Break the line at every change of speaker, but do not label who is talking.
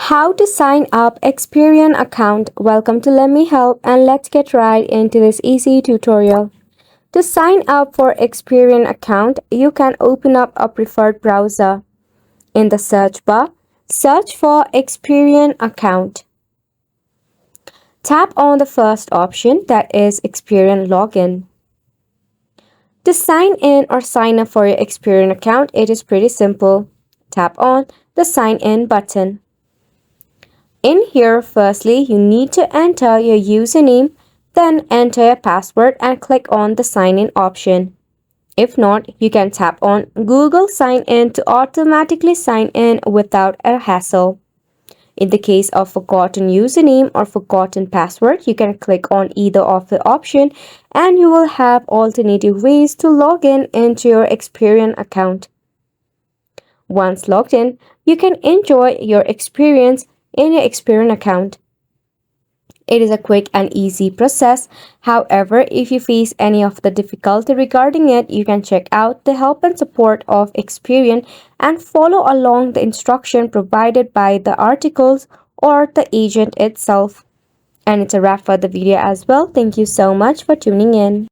How to sign up Experian account. Welcome to Let Me Help, and let's get right into this easy tutorial. To sign up for Experian account, you can open up a preferred browser. In the search bar, search for Experian account. Tap on the first option, that is Experian login. To sign in or sign up for your Experian account, it is pretty simple. Tap on the sign in button. In here, firstly, you need to enter your username, then enter your password and click on the sign in option. If not, you can tap on Google Sign In to automatically sign in without a hassle. In the case of forgotten username or forgotten password, you can click on either of the option and you will have alternative ways to log in into your Experian account. Once logged in, you can enjoy your experience in your Experian account. It is a quick and easy process. However, if you face any of the difficulty regarding it, you can check out the help and support of Experian and follow along the instruction provided by the articles or the agent itself. And it's a wrap for the video as well. Thank you so much for tuning in.